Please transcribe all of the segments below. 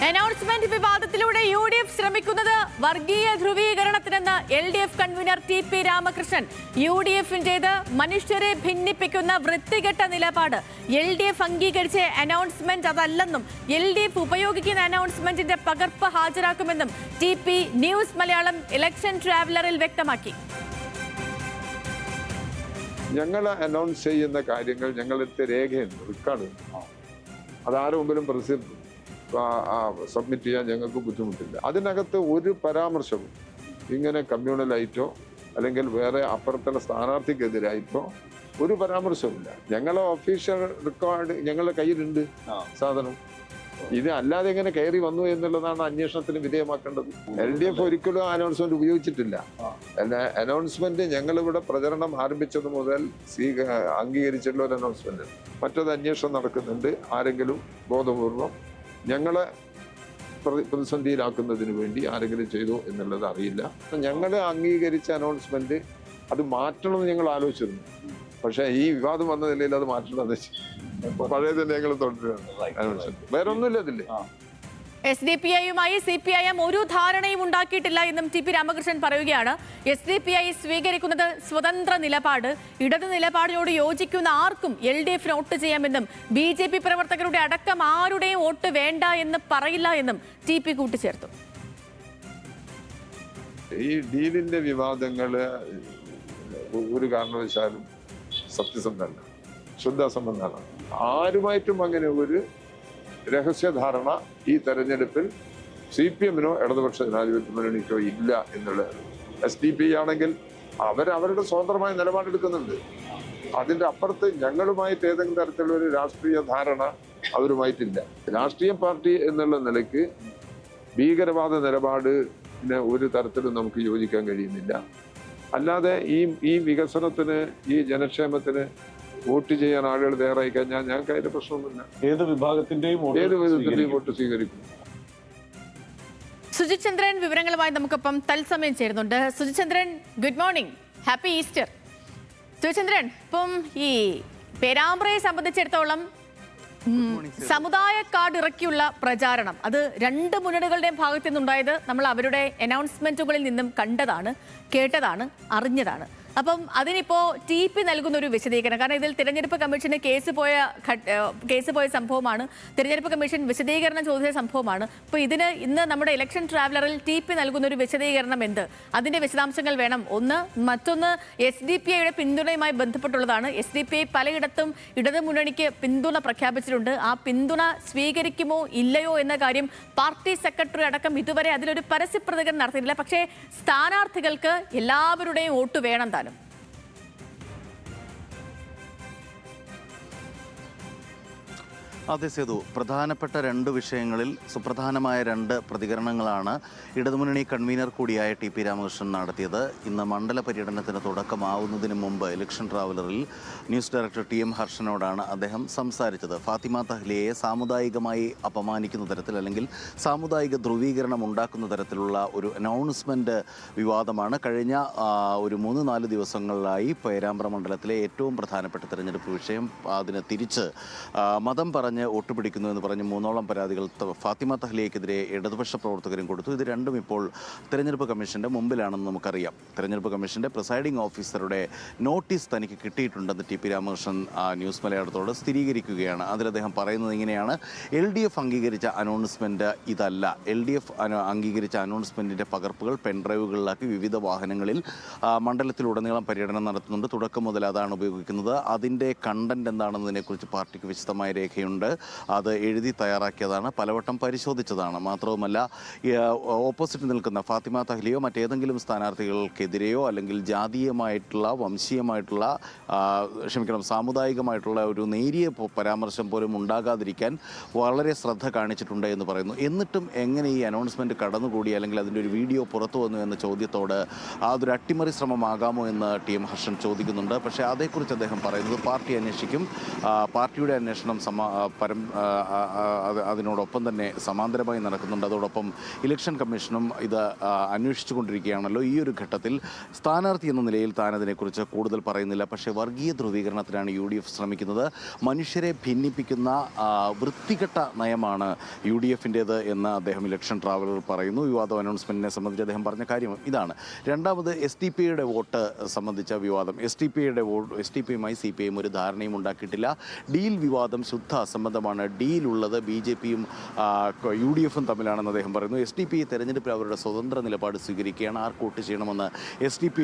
Announcement വിവാദത്തിലൂടെ UDF ശ്രമിക്കുന്നത് വർഗീയ ധ്രുവീകരണത്തിനെന്ന് LDF convener TP Ramakrishnan. UDFന്റേത് മനുഷ്യരെ ഭിന്നിപ്പിക്കുന്ന വൃത്തികെട്ട നിലപാട്. LDF അംഗീകരിച്ച അനൗൺസ്മെന്റ് അതല്ലെന്നും LDF ഉപയോഗിക്കുന്ന അനൗൺസ്മെന്റിന്റെ പകർപ്പ് ഹാജരാക്കുമെന്നും TP ന്യൂസ് മലയാളം ഇലക്ഷൻ ട്രാവലറിൽ വ്യക്തമാക്കി. ഞങ്ങൾ അനൗൺസ് ചെയ്യുന്ന കാര്യങ്ങൾ ഞങ്ങളുടെ രേഖയുണ്ട്, റെക്കോർഡ്. അതാരും മുമ്പിലും സബ്മിറ്റ് ചെയ്യാൻ ഞങ്ങൾക്ക് ബുദ്ധിമുട്ടില്ല. അതിനകത്ത് ഒരു പരാമർശവും ഇങ്ങനെ കമ്മ്യൂണലായിട്ടോ അല്ലെങ്കിൽ വേറെ അപ്പുറത്തുള്ള സ്ഥാനാർത്ഥിക്കെതിരായിട്ടോ ഒരു പരാമർശവുമില്ല. ഞങ്ങളെ ഒഫീഷ്യൽ റെക്കോർഡ് ഞങ്ങളുടെ കയ്യിലുണ്ട് സാധനം. ഇത് അല്ലാതെ എങ്ങനെ കയറി വന്നു എന്നുള്ളതാണ് അന്വേഷണത്തിന് വിധേയമാക്കേണ്ടത്. LDF ഒരിക്കലും അനൗൺസ്മെന്റ് ഉപയോഗിച്ചിട്ടില്ല. അനൗൺസ്മെന്റ് ഞങ്ങളിവിടെ പ്രചരണം ആരംഭിച്ചത് മുതൽ അംഗീകരിച്ചിട്ടുള്ള ഒരു അനൗൺസ്മെന്റ്. മറ്റൊരു അന്വേഷണം നടക്കുന്നുണ്ട്. ആരെങ്കിലും ബോധപൂർവം ഞങ്ങളെ പ്രതിസന്ധിയിലാക്കുന്നതിന് വേണ്ടി ആരെങ്കിലും ചെയ്തു എന്നുള്ളത് അറിയില്ല. ഞങ്ങൾ അംഗീകരിച്ച അനൗൺസ്മെന്റ് അത് മാറ്റണമെന്ന് ഞങ്ങൾ ആലോചിച്ചിരുന്നു. പക്ഷേ ഈ വിവാദം വന്ന നിലയിൽ അത് മാറ്റണമെന്ന് വെച്ചാൽ പഴയ തന്നെ ഞങ്ങൾ തുടരുകയാണ്. വേറെ ഒന്നുമില്ല അതില്ലേ. SDPIയുമായി CPIM ഒരു ധാരണയും ഉണ്ടാക്കിയിട്ടില്ല എന്നും TP രാമകൃഷ്ണൻ പറയുകയാണ്. SDPI സ്വീകരിക്കുന്നത് സ്വതന്ത്ര നിലപാട്. ഇടത് നിലപാടിനോട് യോജിക്കുന്ന ആർക്കും LDF വോട്ട് ചെയ്യാമെന്നും BJP പ്രവർത്തകരുടെ അടക്കം ആരുടെയും വോട്ട് വേണ്ട എന്ന് പറയില്ല എന്നും TP കൂട്ടിച്ചേർത്തു. ഈ ഡീലിന്റെ വിവാദങ്ങള് ഒരു കാരണവശാലും സത്യസന്ധമല്ല, ശുദ്ധാസംബന്ധമാണ്. ആരുമായിട്ടും അങ്ങനെ ഒരു രഹസ്യധാരണ ഈ തെരഞ്ഞെടുപ്പിൽ CPM-നോ ഇടതുപക്ഷ ജനാധിപത്യ മുന്നണിക്കോ ഇല്ല എന്നുള്ളത്. SDPI ആണെങ്കിൽ അവരുടെ സ്വതന്ത്രമായ നിലപാടെടുക്കുന്നുണ്ട്. അതിൻ്റെ അപ്പുറത്ത് ഞങ്ങളുമായിട്ട് ഏതെങ്കിലും തരത്തിലുള്ള ഒരു രാഷ്ട്രീയ ധാരണ അവരുമായിട്ടില്ല. രാഷ്ട്രീയ പാർട്ടി എന്നുള്ള നിലയ്ക്ക് ഭീകരവാദ നിലപാടിന് ഒരു തരത്തിലും നമുക്ക് യോജിക്കാൻ കഴിയുന്നില്ല. അല്ലാതെ ഈ വികസനത്തിന്, ഈ ജനക്ഷേമത്തിന് വോട്ട് ചെയ്യാൻ ആളുകൾ തയ്യാറായി കഴിഞ്ഞാൽ ഞങ്ങൾക്ക് അതിന്റെ പ്രശ്നമൊന്നുമില്ല. ഏത് വിധത്തിന്റെയും വോട്ട് സ്വീകരിക്കും. സുജിത് ചന്ദ്രൻ വിവരങ്ങളുമായി നമുക്കൊപ്പം തത്സമയം ചേരുന്നുണ്ട്. Sujith Chandran, good morning, happy Easter. Sujith Chandran, ഇപ്പം ഈ പേരാമ്പ്രയെ സംബന്ധിച്ചിടത്തോളം സമുദായ കാർഡ് ഇറക്കിയുള്ള പ്രചാരണം അത് രണ്ട് മുന്നണികളുടെയും ഭാഗത്തു നിന്നുണ്ടായത് നമ്മൾ അവരുടെ അനൗൺസ്മെന്റുകളിൽ നിന്നും കണ്ടതാണ്, കേട്ടതാണ്, അറിഞ്ഞതാണ്. അപ്പം അതിനിപ്പോൾ TP നൽകുന്ന ഒരു വിശദീകരണം, കാരണം ഇതിൽ തിരഞ്ഞെടുപ്പ് കമ്മീഷന് കേസ് പോയ സംഭവമാണ്, തിരഞ്ഞെടുപ്പ് കമ്മീഷൻ വിശദീകരണം ചോദിച്ച സംഭവമാണ്. അപ്പോൾ ഇതിന് ഇന്ന് നമ്മുടെ ഇലക്ഷൻ ട്രാവലറിൽ TP നൽകുന്ന ഒരു വിശദീകരണം എന്ത്, അതിൻ്റെ വിശദാംശങ്ങൾ വേണം. മറ്റൊന്ന് SDPIയുടെ പിന്തുണയുമായി ബന്ധപ്പെട്ടുള്ളതാണ്. SDPI പലയിടത്തും ഇടതു മുന്നണിക്ക് പിന്തുണ പ്രഖ്യാപിച്ചിട്ടുണ്ട്. ആ പിന്തുണ സ്വീകരിക്കുമോ ഇല്ലയോ എന്ന കാര്യം പാർട്ടി സെക്രട്ടറി അടക്കം ഇതുവരെ അതിലൊരു പരസ്യ പ്രതികരണം നടത്തിയിട്ടില്ല. പക്ഷേ സ്ഥാനാർത്ഥികൾക്ക് എല്ലാവരുടെയും വോട്ട് വേണം താനും. അതെ സേതു, പ്രധാനപ്പെട്ട രണ്ട് വിഷയങ്ങളിൽ സുപ്രധാനമായ രണ്ട് പ്രതികരണങ്ങളാണ് ഇടതുമുന്നണി കൺവീനർ കൂടിയായ TP രാമകൃഷ്ണൻ നടത്തിയത്. ഇന്ന് മണ്ഡല പര്യടനത്തിന് തുടക്കമാവുന്നതിന് മുമ്പ് ഇലക്ഷൻ ട്രാവലറിൽ ന്യൂസ് ഡയറക്ടർ TM ഹർഷനോടാണ് അദ്ദേഹം സംസാരിച്ചത്. ഫാത്തിമ തഹ്ലിയയെ സാമുദായികമായി അപമാനിക്കുന്ന തരത്തിൽ അല്ലെങ്കിൽ സാമുദായിക ധ്രുവീകരണം ഉണ്ടാക്കുന്ന തരത്തിലുള്ള ഒരു അനൗൺസ്മെൻറ്റ് വിവാദമാണ് കഴിഞ്ഞ ഒരു 3-4 ദിവസങ്ങളിലായി പേരാമ്പ്ര മണ്ഡലത്തിലെ ഏറ്റവും പ്രധാനപ്പെട്ട തിരഞ്ഞെടുപ്പ് വിഷയം. അതിന് തിരിച്ച് മതം വോട്ട് പിടിക്കുന്നു എന്ന് പറഞ്ഞ് 3ഓളം പരാതികൾ ഫാത്തിമ തഹ്ലിയക്കെതിരെ ഇടതുപക്ഷ പ്രവർത്തകരും കൊടുത്തു. ഇത് രണ്ടും ഇപ്പോൾ തിരഞ്ഞെടുപ്പ് കമ്മീഷന്റെ മുമ്പിലാണെന്ന് നമുക്കറിയാം. തിരഞ്ഞെടുപ്പ് കമ്മീഷന്റെ പ്രിസൈഡിംഗ് ഓഫീസറുടെ നോട്ടീസ് തനിക്ക് കിട്ടിയിട്ടുണ്ടെന്ന് TP രാമകൃഷ്ണൻ ന്യൂസ് മലയാളത്തോട് സ്ഥിരീകരിക്കുകയാണ്. അതിൽ അദ്ദേഹം പറയുന്നത് ഇങ്ങനെയാണ്: LDF അംഗീകരിച്ച അനൗൺസ്മെന്റ് ഇതല്ല. LDF അംഗീകരിച്ച അനൗൺസ്മെന്റിന്റെ പകർപ്പുകൾ പെൻഡ്രൈവുകളിലാക്കി വിവിധ വാഹനങ്ങളിൽ മണ്ഡലത്തിലുടനീളം പര്യടനം നടത്തുന്നുണ്ട്. തുടക്കം മുതൽ അതാണ് ഉപയോഗിക്കുന്നത്. അതിന്റെ കണ്ടന്റ് എന്താണെന്നതിനെക്കുറിച്ച് പാർട്ടിക്ക് വിശദമായ രേഖയുണ്ട്. അത് എഴുതി തയ്യാറാക്കിയതാണ്, പലവട്ടം പരിശോധിച്ചതാണ്. മാത്രവുമല്ല, ഓപ്പോസിറ്റ് നിൽക്കുന്ന ഫാത്തിമ തഹ്ലിയോ മറ്റേതെങ്കിലും സ്ഥാനാർത്ഥികൾക്കെതിരെയോ അല്ലെങ്കിൽ ജാതീയമായിട്ടുള്ള, വംശീയമായിട്ടുള്ള, സാമുദായികമായിട്ടുള്ള ഒരു നേരിയ പരാമർശം പോലും ഉണ്ടാകാതിരിക്കാൻ വളരെ ശ്രദ്ധ കാണിച്ചിട്ടുണ്ട് എന്ന് പറയുന്നു. എന്നിട്ടും എങ്ങനെ ഈ അനൗൺസ്മെൻറ്റ് കടന്നുകൂടി അല്ലെങ്കിൽ അതിൻ്റെ ഒരു വീഡിയോ പുറത്തു വന്നു എന്ന ചോദ്യത്തോട് അതൊരു അട്ടിമറി ശ്രമമാകാമോ എന്ന് TM ഹർഷൻ ചോദിക്കുന്നുണ്ട്. പക്ഷേ അതേക്കുറിച്ച് അദ്ദേഹം പറയുന്നത് പാർട്ടി അന്വേഷിക്കും, പാർട്ടിയുടെ അന്വേഷണം അതിനോടൊപ്പം തന്നെ സമാന്തരമായി നടക്കുന്നുണ്ട്. അതോടൊപ്പം ഇലക്ഷൻ കമ്മീഷനും ഇത് അന്വേഷിച്ചു കൊണ്ടിരിക്കുകയാണല്ലോ. ഈ ഒരു ഘട്ടത്തിൽ സ്ഥാനാർത്ഥി എന്ന നിലയിൽ താൻ അതിനെക്കുറിച്ച് കൂടുതൽ പറയുന്നില്ല. പക്ഷേ വർഗീയ ധ്രുവീകരണത്തിനാണ് UDF ശ്രമിക്കുന്നത്. മനുഷ്യരെ ഭിന്നിപ്പിക്കുന്ന വൃത്തികെട്ട നയമാണ് UDFൻ്റേത് എന്ന് അദ്ദേഹം ഇലക്ഷൻ ട്രാവലർ പറയുന്നു. വിവാദം അനൗൺസ്മെൻറ്റിനെ സംബന്ധിച്ച് അദ്ദേഹം പറഞ്ഞ കാര്യം ഇതാണ്. രണ്ടാമത് STPയുടെ വോട്ട് സംബന്ധിച്ച വിവാദം. STPയുമായി CPIM ഒരു ധാരണയും ഉണ്ടാക്കിയിട്ടില്ല. ഡീൽ വിവാദം ശുദ്ധ അസംബന്ധമാണ്. ഡീലുള്ളത് BJPയും UDFും തമ്മിലാണെന്ന് അദ്ദേഹം പറയുന്നു. STP തെരഞ്ഞെടുപ്പിൽ അവരുടെ സ്വതന്ത്ര നിലപാട് സ്വീകരിക്കുകയാണ്. ആർക്ക് വോട്ട് ചെയ്യണമെന്ന് STP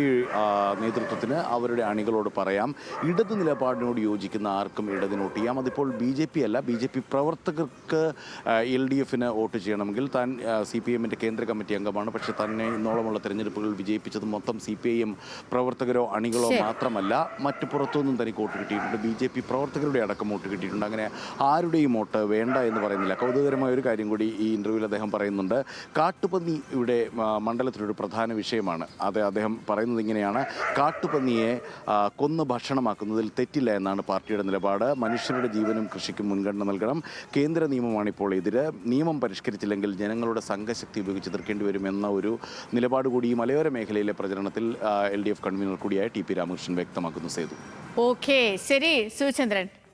നേതൃത്വത്തിന് അവരുടെ അണികളോട് പറയാം. ഇടത് നിലപാടിനോട് യോജിക്കുന്ന ആർക്കും ഇടതിന് വോട്ട് ചെയ്യാം. അതിപ്പോൾ BJP അല്ല, BJP പ്രവർത്തകർക്ക് LDFന് വോട്ട് ചെയ്യണമെങ്കിൽ താൻ CPIMൻ്റെ കേന്ദ്ര കമ്മിറ്റി അംഗമാണ്. പക്ഷേ തന്നെ ഇന്നോളമുള്ള തെരഞ്ഞെടുപ്പുകൾ വിജയിപ്പിച്ചത് മൊത്തം CPIM പ്രവർത്തകരോ അണികളോ മാത്രമല്ല, മറ്റു പുറത്തുനിന്നും തനിക്ക് വോട്ട് കിട്ടിയിട്ടുണ്ട്. BJP പ്രവർത്തകരുടെ അടക്കം വോട്ട് കിട്ടിയിട്ടുണ്ട്. അങ്ങനെ ആരുടെയും വോട്ട് വേണ്ട എന്ന് പറയുന്നില്ല. കൗതുകകരമായ ഒരു കാര്യം കൂടി ഈ ഇൻ്റർവ്യൂവിൽ അദ്ദേഹം പറയുന്നുണ്ട്. കാട്ടുപന്നി ഇവിടെ മണ്ഡലത്തിലൊരു പ്രധാന വിഷയമാണ്. അദ്ദേഹം പറയുന്നത് ഇങ്ങനെയാണ്: കാട്ടുപന്നിയെ കൊന്ന് ഭക്ഷണമാക്കുന്നതിൽ തെറ്റില്ല എന്നാണ് പാർട്ടിയുടെ നിലപാട്. മനുഷ്യരുടെ ജീവനും കൃഷിക്കും മുൻഗണന നൽകണം. കേന്ദ്ര നിയമമാണ് ഇപ്പോൾ എതിര്. നിയമം പരിഷ്കരിച്ചില്ലെങ്കിൽ ജനങ്ങളുടെ സംഘശക്തി ഉപയോഗിച്ച് എതിർക്കേണ്ടി വരുമെന്ന ഒരു നിലപാട് കൂടി ഈ മലയോര മേഖലയിലെ പ്രചരണത്തിൽ LDF കൺവീനർ കൂടിയായ TP രാമകൃഷ്ണൻ വ്യക്തമാക്കുന്നു. സേതു. ഓക്കെ, ശരി സുചന്ദ്രൻ.